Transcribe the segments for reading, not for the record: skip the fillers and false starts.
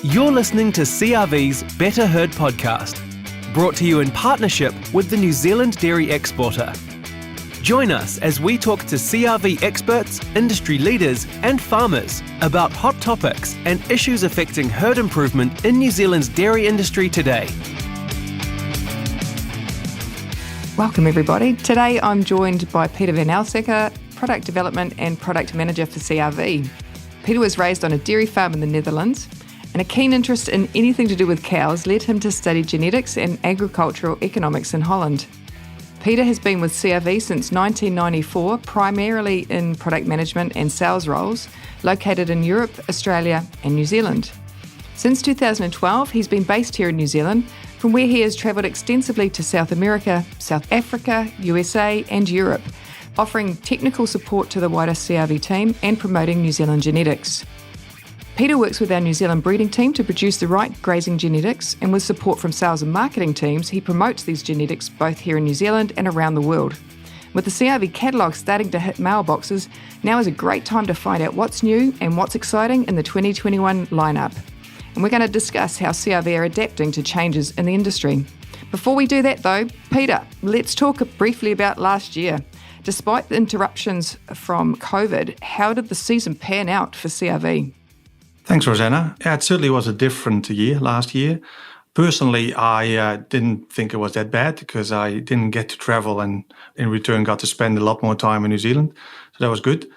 You're listening to CRV's Better Herd podcast, brought to you in partnership with the New Zealand Dairy Exporter. Join us as we talk to CRV experts, industry leaders and farmers about hot topics and issues affecting herd improvement in New Zealand's dairy industry today. Welcome everybody. Today I'm joined by Peter van Elzakker, Product Development and Product Manager for CRV. Peter was raised on a dairy farm in the Netherlands, and a keen interest in anything to do with cows led him to study genetics and agricultural economics in Holland. Peter has been with CRV since 1994, primarily in product management and sales roles, located in Europe, Australia and New Zealand. Since 2012, he's been based here in New Zealand, from where he has travelled extensively to South America, South Africa, USA and Europe, offering technical support to the wider CRV team and promoting New Zealand genetics. Peter works with our New Zealand breeding team to produce the right grazing genetics, and with support from sales and marketing teams, he promotes these genetics both here in New Zealand and around the world. With the CRV catalogue starting to hit mailboxes, now is a great time to find out what's new and what's exciting in the 2021 lineup. And we're going to discuss how CRV are adapting to changes in the industry. Before we do that though, Peter, let's talk briefly about last year. Despite the interruptions from COVID, how did the season pan out for CRV? Thanks, Rosana. Yeah, it certainly was a different year last year. Personally, I didn't think it was that bad because I didn't get to travel and in return got to spend a lot more time in New Zealand. So that was good.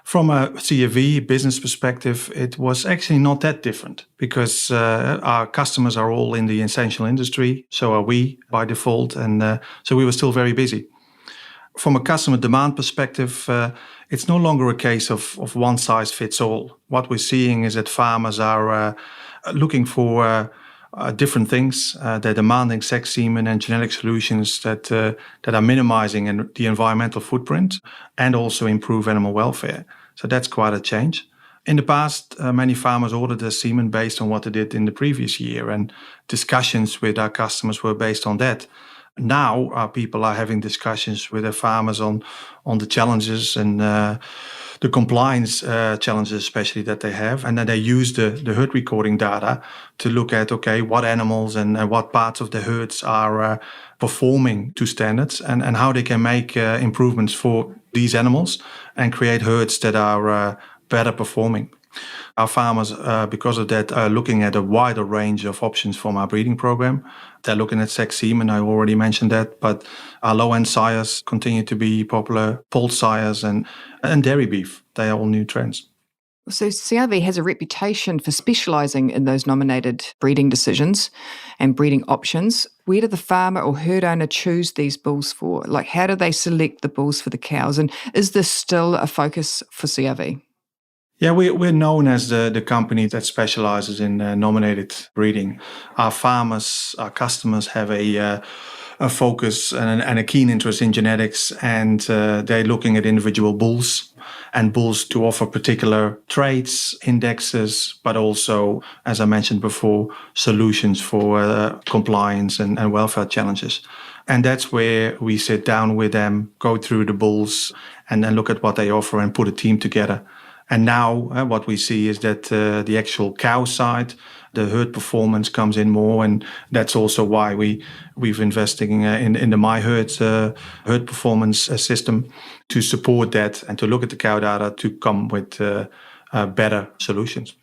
From a CRV business perspective, it was actually not that different because our customers are all in the essential industry. So are we by default. And so we were still very busy. From a customer demand perspective, it's no longer a case of one size fits all. What we're seeing is that farmers are looking for different things. They're demanding sex semen and genetic solutions that are minimizing the environmental footprint and also improve animal welfare. So that's quite a change. In the past, many farmers ordered their semen based on what they did in the previous year, and discussions with our customers were based on that. Now, our people are having discussions with their farmers on the challenges and the compliance challenges, especially that they have. And then they use the herd recording data to look at, okay, what animals and what parts of the herds are performing to standards and how they can make improvements for these animals and create herds that are better performing. Our farmers, because of that, are looking at a wider range of options from our breeding program. They're looking at sex semen, I already mentioned that, but our low-end sires continue to be popular, polled sires and dairy beef. They are all new trends. So CRV has a reputation for specialising in those nominated breeding decisions and breeding options. Where do the farmer or herd owner choose these bulls for? Like, how do they select the bulls for the cows? And is this still a focus for CRV? Yeah, we're known as the company that specializes in nominated breeding. Our farmers, our customers have a focus and a keen interest in genetics, and they're looking at individual bulls and bulls to offer particular traits, indexes, but also, as I mentioned before, solutions for compliance and welfare challenges. And that's where we sit down with them, go through the bulls, and then look at what they offer and put a team together. And now what we see is that the actual cow side, the herd performance comes in more, and that's also why we've invested in the MyHerd herd performance system to support that and to look at the cow data to come with better solutions.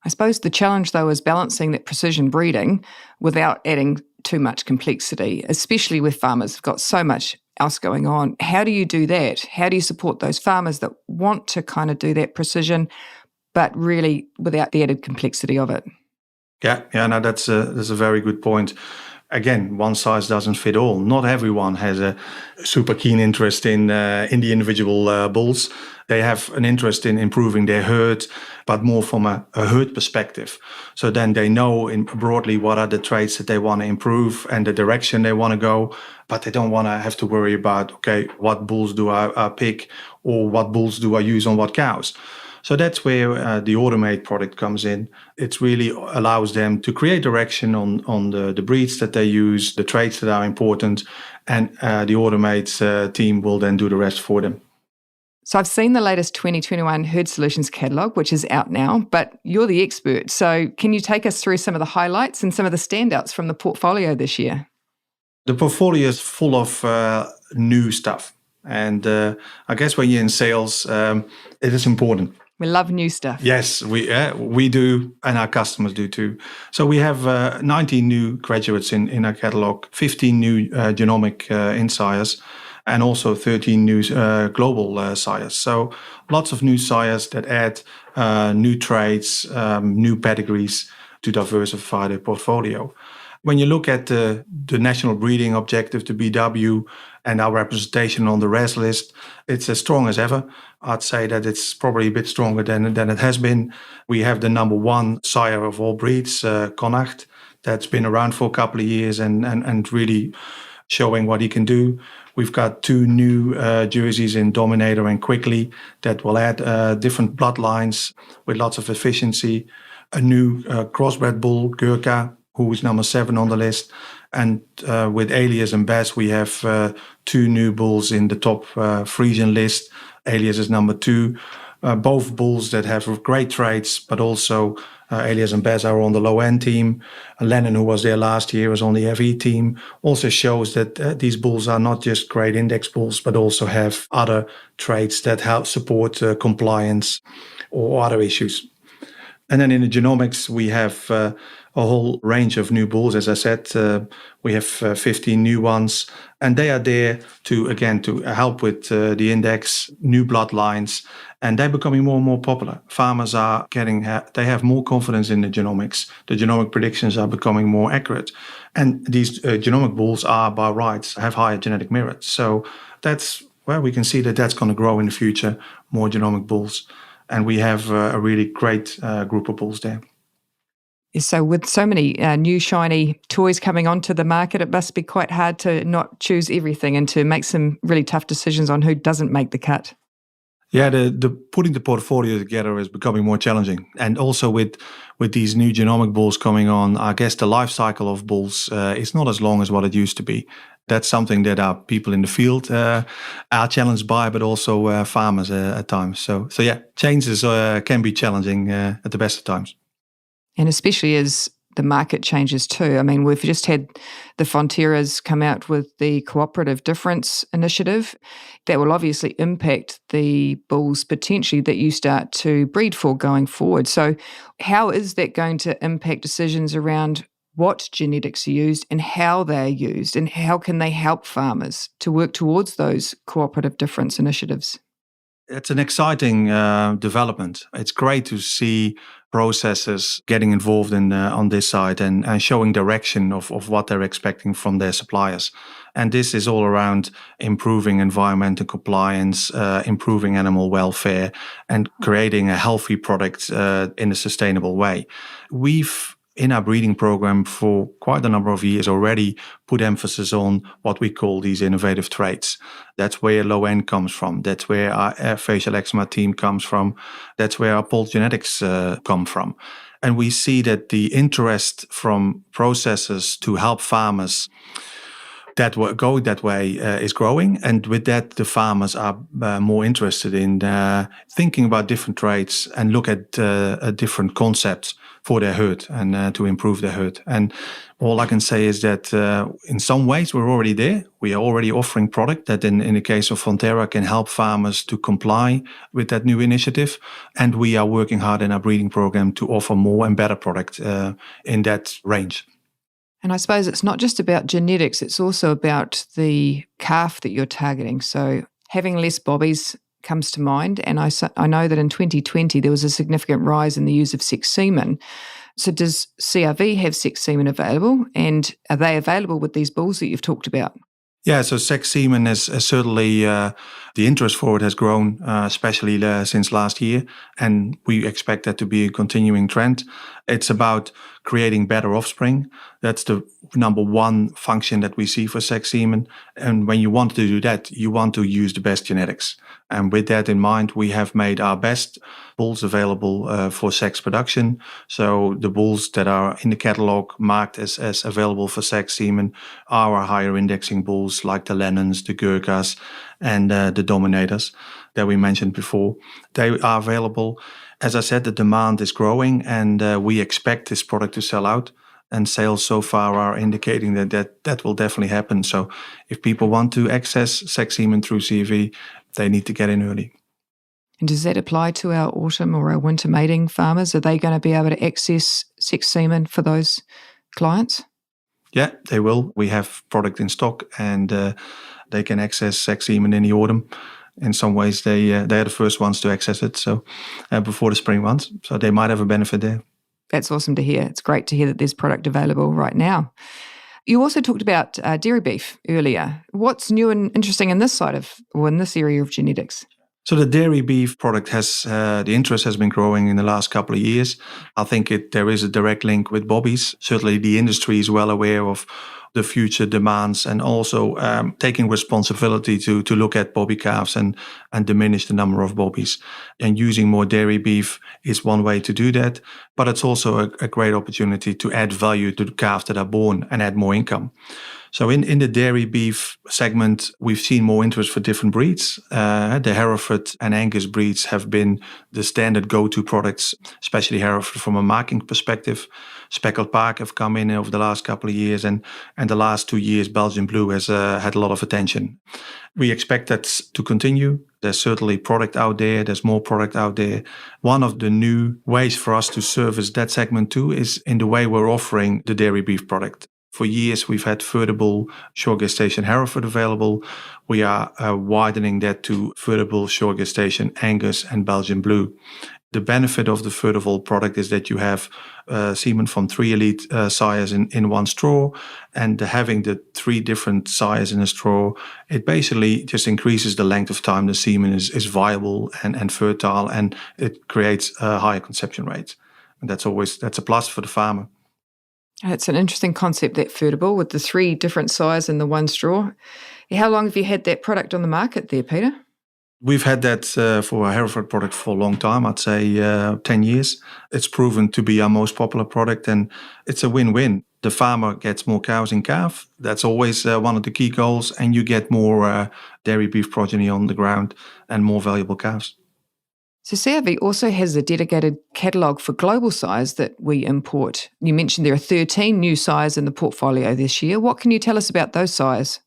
I suppose the challenge, though, is balancing that precision breeding without adding too much complexity, especially with farmers who've got so much else going on. How do you do that? How do you support those farmers that want to kind of do that precision, but really without the added complexity of it? Yeah, no, that's a very good point. Again, one size doesn't fit all. Not everyone has a super keen interest in the individual bulls. They have an interest in improving their herd, but more from a herd perspective. So then they know broadly what are the traits that they want to improve and the direction they want to go, but they don't want to have to worry about, okay, what bulls do I pick or what bulls do I use on what cows? So that's where the Automate product comes in. It really allows them to create direction on the breeds that they use, the traits that are important, and the Automate team will then do the rest for them. So I've seen the latest 2021 Herd Solutions Catalogue, which is out now, but you're the expert. So can you take us through some of the highlights and some of the standouts from the portfolio this year? The portfolio is full of new stuff. And I guess when you're in sales, it is important. We love new stuff. Yes, we do, and our customers do too. So we have 19 new graduates in our catalog, 15 new genomic InSires, and also 13 new global sires. So lots of new sires that add new traits, new pedigrees to diversify the portfolio. When you look at the National Breeding Objective, the BW, and our representation on the RES list, it's as strong as ever. I'd say that it's probably a bit stronger than it has been. We have the number one sire of all breeds, Connacht, that's been around for a couple of years and really showing what he can do. We've got two new jerseys in Dominator and Quickly that will add different bloodlines with lots of efficiency. A new crossbred bull, Gurkha, who is number 7 on the list. And with Alias and Bess, we have two new bulls in the top Frisian list. Alias is number 2. Both bulls that have great traits, but also Alias and Bess are on the low-end team. Lennon, who was there last year, is on the FE team. Also shows that these bulls are not just great index bulls, but also have other traits that help support compliance or other issues. And then in the genomics, we have a whole range of new bulls. As I said, we have 15 new ones, and they are there to help with the index, new bloodlines, and they're becoming more and more popular. Farmers are they have more confidence in the genomics. The genomic predictions are becoming more accurate, and these genomic bulls are by rights have higher genetic merit. So that's where we can see that that's going to grow in the future, more genomic bulls. And we have a really great group of bulls there. So with so many new shiny toys coming onto the market, it must be quite hard to not choose everything and to make some really tough decisions on who doesn't make the cut. Yeah, the putting the portfolio together is becoming more challenging. And also with these new genomic bulls coming on, I guess the life cycle of bulls is not as long as what it used to be. That's something that our people in the field are challenged by, but also farmers at times. So yeah, changes can be challenging at the best of times. And especially as the market changes too. I mean, we've just had the Fonterras come out with the Cooperative Difference Initiative that will obviously impact the bulls potentially that you start to breed for going forward. So how is that going to impact decisions around what genetics are used and how they're used, and how can they help farmers to work towards those cooperative difference initiatives? It's an exciting development. It's great to see processors getting involved in on this side and showing direction of what they're expecting from their suppliers. And this is all around improving environmental compliance, improving animal welfare, and creating a healthy product in a sustainable way. We've in our breeding program for quite a number of years already put emphasis on what we call these innovative traits. That's where low end comes from. That's where our facial eczema team comes from. That's where our pulse genetics come from. And we see that the interest from processors to help farmers that go that way is growing. And with that, the farmers are more interested in thinking about different traits and look at different concepts for their herd and to improve their herd. And all I can say is that in some ways we're already there. We are already offering product that in the case of Fonterra can help farmers to comply with that new initiative. And we are working hard in our breeding program to offer more and better product in that range. And I suppose it's not just about genetics, it's also about the calf that you're targeting. So having less bobbies comes to mind. And I know that in 2020 there was a significant rise in the use of sex semen. So does CRV have sex semen available? And are they available with these bulls that you've talked about? Yeah, so sex semen is certainly the interest for it has grown, especially since last year, and we expect that to be a continuing trend. It's about creating better offspring. That's the number one function that we see for sex semen. And when you want to do that, you want to use the best genetics. And with that in mind, we have made our best bulls available for sex production. So the bulls that are in the catalogue marked as available for sex semen are our higher indexing bulls like the Lennons, the Gurkhas, and the dominators that we mentioned before. They are available. As I said, the demand is growing, and we expect this product to sell out. And sales so far are indicating that will definitely happen. So if people want to access sex semen through CAV, they need to get in early. And does that apply to our autumn or our winter mating farmers? Are they going to be able to access sex semen for those clients? Yeah, they will. We have product in stock, and they can access sex semen in the autumn. In some ways, they are the first ones to access it. So before the spring ones, so they might have a benefit there. That's awesome to hear. It's great to hear that there's product available right now. You also talked about dairy beef earlier. What's new and interesting in this area of genetics? So the dairy beef product the interest has been growing in the last couple of years. I think there is a direct link with bobbies. Certainly the industry is well aware of the future demands, and also taking responsibility to look at bobby calves and diminish the number of bobbies. And using more dairy beef is one way to do that, but it's also a great opportunity to add value to the calves that are born and add more income. So in the dairy beef segment, we've seen more interest for different breeds. The Hereford and Angus breeds have been the standard go-to products, especially Hereford from a marking perspective. Speckled Park have come in over the last couple of years, and the last 2 years, Belgian Blue has had a lot of attention. We expect that to continue. There's certainly product out there. There's more product out there. One of the new ways for us to service that segment too is in the way we're offering the dairy beef product. For years, we've had Furtable short gestation Hereford available. We are widening that to Furtable short gestation Angus and Belgian Blue. The benefit of the Furtable product is that you have semen from 3 elite sires in one straw, and having the 3 different sires in a straw, it basically just increases the length of time the semen is viable and fertile, and it creates a higher conception rate. And that's a plus for the farmer. It's an interesting concept, that Furtable, with the 3 different sires in the one straw. How long have you had that product on the market there, Peter? We've had that for a Hereford product for a long time, I'd say 10 years. It's proven to be our most popular product, and it's a win-win. The farmer gets more cows in calf. That's always one of the key goals, and you get more dairy beef progeny on the ground and more valuable calves. So CRV also has a dedicated catalogue for global sires that we import. You mentioned there are 13 new sires in the portfolio this year. What can you tell us about those sires?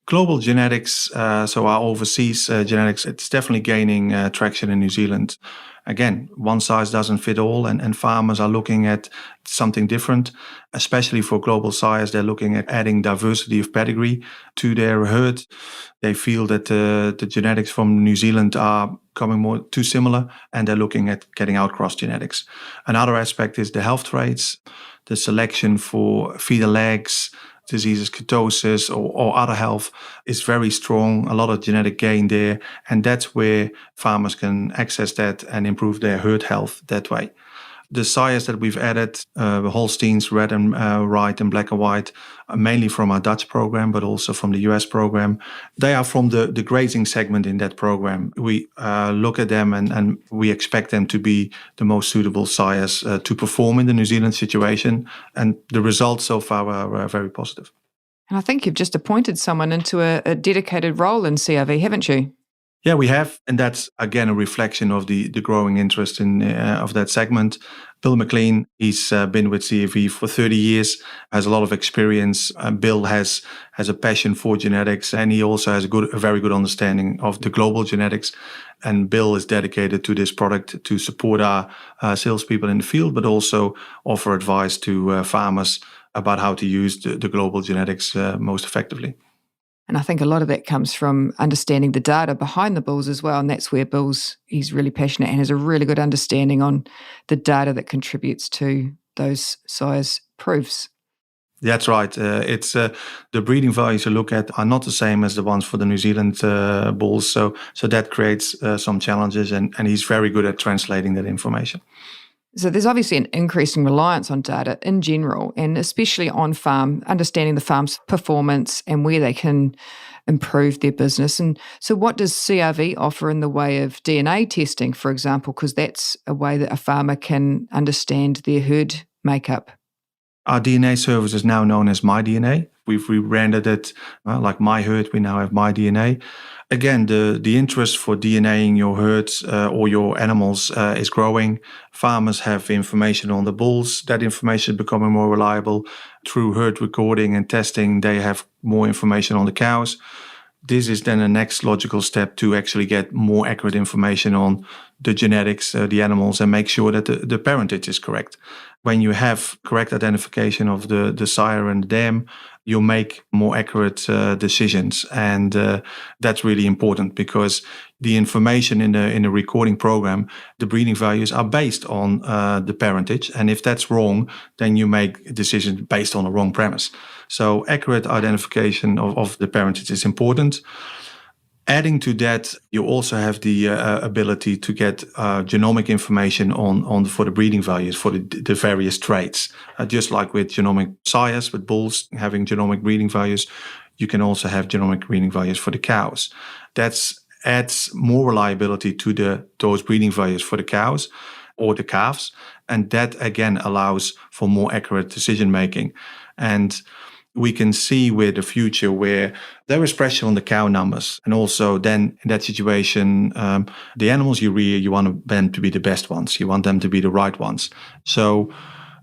Global genetics, so our overseas genetics, it's definitely gaining traction in New Zealand. Again, one size doesn't fit all, and farmers are looking at something different, especially for global sires. They're looking at adding diversity of pedigree to their herd. They feel that the genetics from New Zealand are becoming more too similar, and they're looking at getting out cross genetics. Another aspect is the health traits, the selection for feeder legs, diseases, ketosis, or other health is very strong, a lot of genetic gain there. And that's where farmers can access that and improve their herd health that way. The sires that we've added, Holsteins, red and white and black and white, mainly from our Dutch program, but also from the US program. They are from the grazing segment in that program. We look at them and we expect them to be the most suitable sires to perform in the New Zealand situation. And the results so far are very positive. And I think you've just appointed someone into a dedicated role in CRV, haven't you? Yeah, we have. And that's, again, a reflection of the growing interest of that segment. Bill McLean, he's been with CAV for 30 years, has a lot of experience. Bill has a passion for genetics, and he also has a very good understanding of the global genetics. And Bill is dedicated to this product to support our salespeople in the field, but also offer advice to farmers about how to use the global genetics most effectively. And I think a lot of that comes from understanding the data behind the bulls as well. And that's where he's really passionate and has a really good understanding on the data that contributes to those sires proofs. That's right. It's the breeding values you look at are not the same as the ones for the New Zealand bulls. So that creates some challenges, and he's very good at translating that information. So there's obviously an increasing reliance on data in general, and especially on farm, understanding the farm's performance and where they can improve their business. And so what does CRV offer in the way of DNA testing, for example, because that's a way that a farmer can understand their herd makeup? Our DNA service is now known as MyDNA. We've rebranded it like My Herd. We now have My DNA. Again, the interest for DNA in your herds or your animals is growing. Farmers have information on the bulls. That information is becoming more reliable. Through herd recording and testing, they have more information on the cows. This is then a next logical step to actually get more accurate information on the genetics, the animals, and make sure that the parentage is correct. When you have correct identification of the sire and the dam, you'll make more accurate decisions. And that's really important because the information in the recording program, the breeding values are based on the parentage. And if that's wrong, then you make decisions based on a wrong premise. So accurate identification of the parentage is important. Adding to that, you also have the ability to get genomic information for the breeding values for the various traits. Just like with genomic sires, with bulls having genomic breeding values, you can also have genomic breeding values for the cows. That adds more reliability to those breeding values for the cows or the calves. And that, again, allows for more accurate decision making. And we can see with the future where there is pressure on the cow numbers. And also then in that situation, the animals you rear, you want them to be the best ones. You want them to be the right ones. So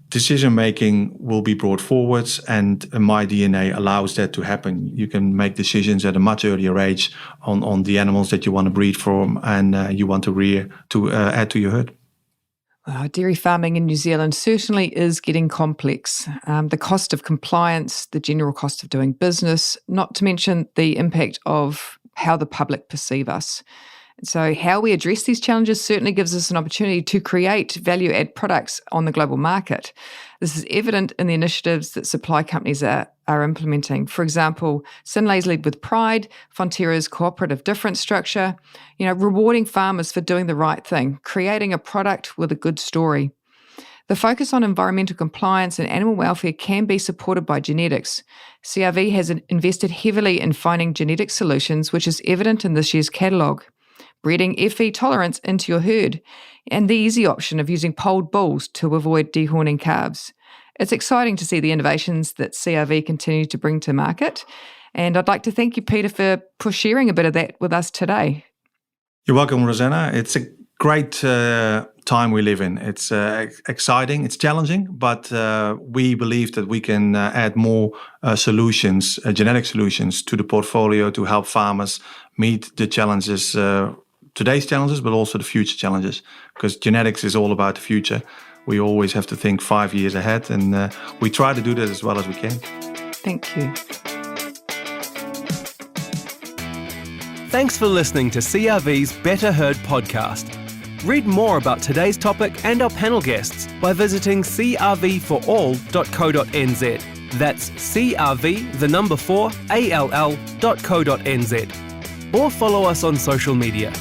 decision-making will be brought forwards, and My DNA allows that to happen. You can make decisions at a much earlier age on the animals that you want to breed from and you want to rear to add to your herd. Dairy farming in New Zealand certainly is getting complex. The cost of compliance, the general cost of doing business, not to mention the impact of how the public perceive us. So how we address these challenges certainly gives us an opportunity to create value-add products on the global market. This is evident in the initiatives that supply companies are implementing. For example, Synlay's Lead with Pride, Fonterra's cooperative difference structure, rewarding farmers for doing the right thing, creating a product with a good story. The focus on environmental compliance and animal welfare can be supported by genetics. CRV has invested heavily in finding genetic solutions, which is evident in this year's catalogue. Breeding FE tolerance into your herd, and the easy option of using polled bulls to avoid dehorning calves. It's exciting to see the innovations that CRV continue to bring to market, and I'd like to thank you, Peter, for sharing a bit of that with us today. You're welcome, Rosana. It's a great time we live in. It's exciting, it's challenging, but we believe that we can add more solutions, genetic solutions to the portfolio to help farmers meet the challenges, today's challenges, but also the future challenges, because genetics is all about the future. We always have to think 5 years ahead, and we try to do that as well as we can. Thank you. Thanks for listening to CRV's Better Herd podcast. Read more about today's topic and our panel guests by visiting crvforall.co.nz. That's crv4all.co.nz. Or follow us on social media.